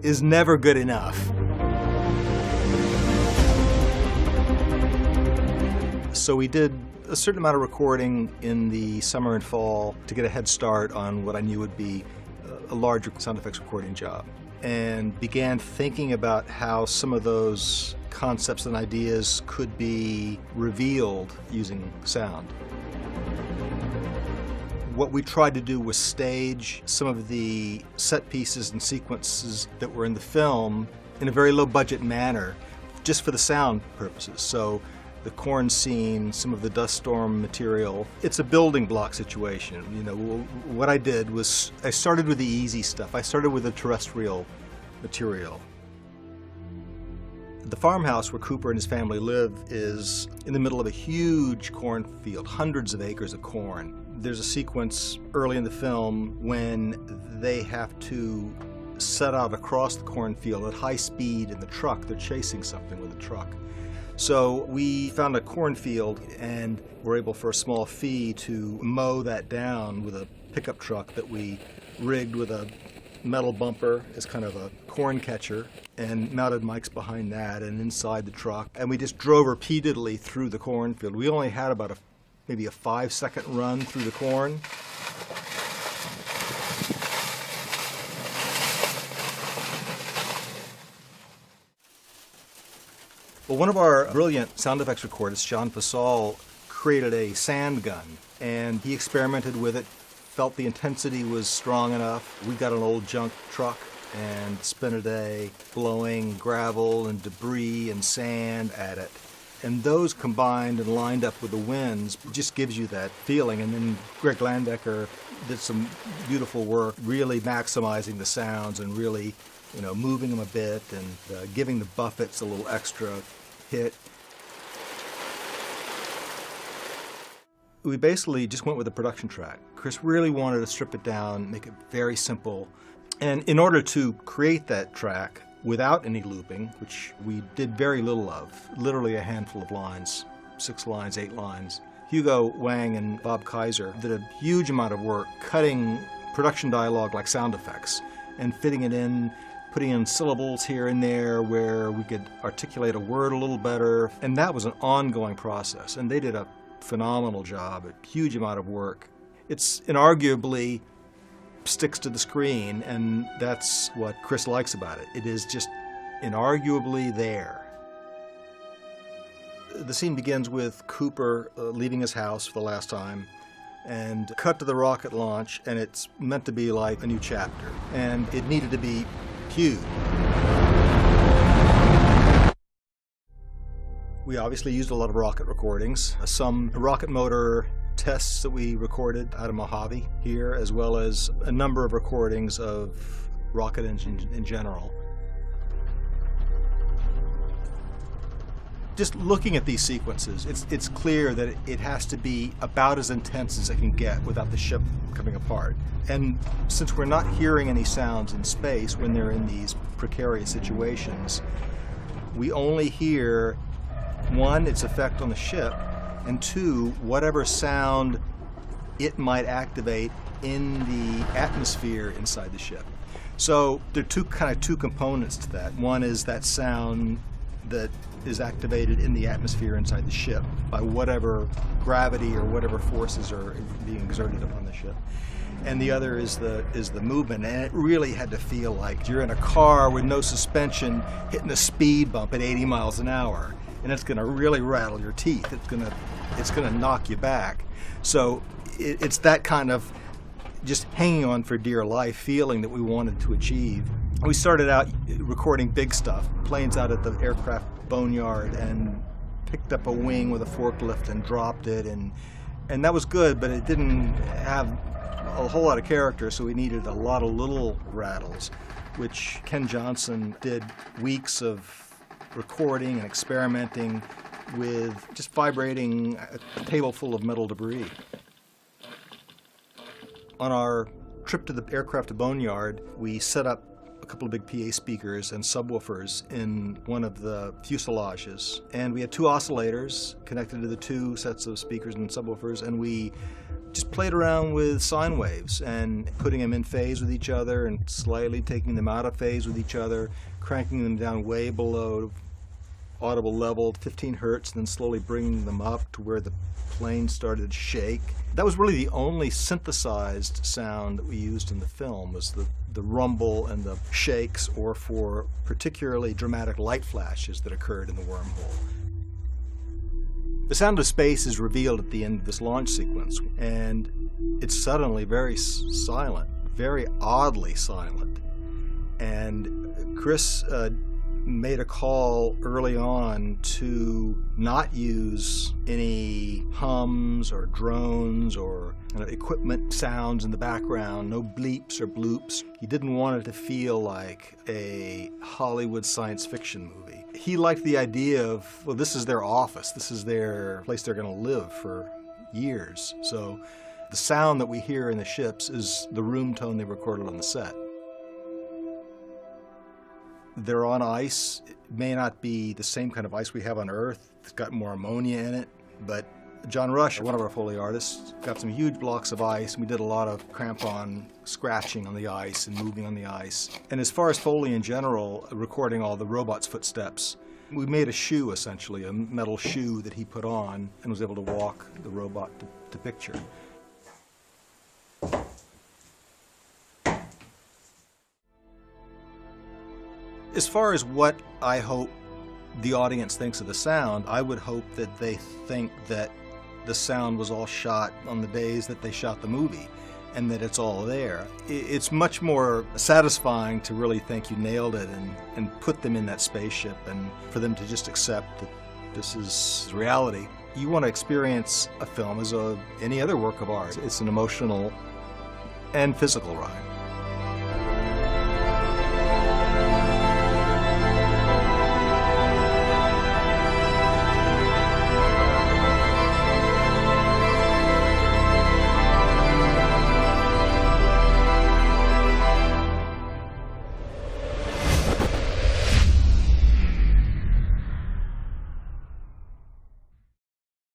is never good enough. So we did a certain amount of recording in the summer and fall to get a head start on what I knew would be a larger sound effects recording job, and began thinking about how some of those concepts and ideas could be revealed using sound. What we tried to do was stage some of the set pieces and sequences that were in the film in a very low budget manner, just for the sound purposes. So the corn scene, some of the dust storm material, it's a building block situation. You know, what I did was I started with the easy stuff. I started with the terrestrial material. The farmhouse where Cooper and his family live is in the middle of a huge cornfield, hundreds of acres of corn. There's a sequence early in the film when they have to set out across the cornfield at high speed in the truck. They're chasing something with a truck. So we found a cornfield and were able for a small fee to mow that down with a pickup truck that we rigged with a metal bumper as kind of a corn catcher and mounted mics behind that and inside the truck. And we just drove repeatedly through the cornfield. We only had about maybe a 5-second run through the corn. Well, one of our brilliant sound effects recorders, John Fasal, created a sand gun, and he experimented with it, felt the intensity was strong enough. We got an old junk truck and spent a day blowing gravel and debris and sand at it. And those combined and lined up with the winds just gives you that feeling. And then Greg Landecker did some beautiful work, really maximizing the sounds and really, you know, moving them a bit and giving the buffets a little extra hit. We basically just went with a production track. Chris really wanted to strip it down, make it very simple. And in order to create that track without any looping, which we did very little of, literally a handful of lines, 6 lines, 8 lines, Hugo Wang and Bob Kaiser did a huge amount of work cutting production dialogue like sound effects and fitting it in, putting in syllables here and there where we could articulate a word a little better. And that was an ongoing process. And they did a phenomenal job, a huge amount of work. It's inarguably sticks to the screen, and that's what Chris likes about it. It is just inarguably there. The scene begins with Cooper leaving his house for the last time, and cut to the rocket launch, and it's meant to be like a new chapter, and it needed to be huge. We obviously used a lot of rocket recordings, some rocket motor tests that we recorded out of Mojave here, as well as a number of recordings of rocket engines in general. Just looking at these sequences, it's clear that it has to be about as intense as it can get without the ship coming apart. And since we're not hearing any sounds in space when they're in these precarious situations, we only hear, 1, its effect on the ship, and 2, whatever sound it might activate in the atmosphere inside the ship. So there are two components to that. One is that sound that is activated in the atmosphere inside the ship by whatever gravity or whatever forces are being exerted upon the ship. And the other is the movement, and it really had to feel like you're in a car with no suspension hitting a speed bump at 80 miles an hour. And it's going to really rattle your teeth. It's going to knock you back. So it's that kind of just hanging on for dear life feeling that we wanted to achieve. We started out recording big stuff, planes out at the aircraft boneyard, and picked up a wing with a forklift and dropped it, and that was good, but it didn't have a whole lot of character, so we needed a lot of little rattles, which Ken Johnson did weeks of recording and experimenting with, just vibrating a table full of metal debris. On our trip to the aircraft boneyard, we set up a couple of big PA speakers and subwoofers in one of the fuselages. And we had 2 oscillators connected to the 2 sets of speakers and subwoofers, and we just played around with sine waves and putting them in phase with each other and slightly taking them out of phase with each other, cranking them down way below audible level, 15 hertz, and then slowly bringing them up to where the plane started to shake. That was really the only synthesized sound that we used in the film, was the rumble and the shakes, or for particularly dramatic light flashes that occurred in the wormhole. The sound of space is revealed at the end of this launch sequence, and it's suddenly very silent, very oddly silent. And Chris made a call early on to not use any hums or drones or equipment sounds in the background, no bleeps or bloops. He didn't want it to feel like a Hollywood science fiction movie. He liked the idea of, well, this is their office, this is their place they're going to live for years. So the sound that we hear in the ships is the room tone they recorded on the set. They're on ice. It may not be the same kind of ice we have on Earth. It's got more ammonia in it. But John Rush, one of our Foley artists, got some huge blocks of ice, and we did a lot of crampon scratching on the ice and moving on the ice. And as far as Foley in general, recording all the robot's footsteps, we made a shoe, essentially, a metal shoe that he put on and was able to walk the robot to picture. As far as what I hope the audience thinks of the sound, I would hope that they think that the sound was all shot on the days that they shot the movie, and that it's all there. It's much more satisfying to really think you nailed it and put them in that spaceship, and for them to just accept that this is reality. You want to experience a film as any other work of art. It's an emotional and physical ride.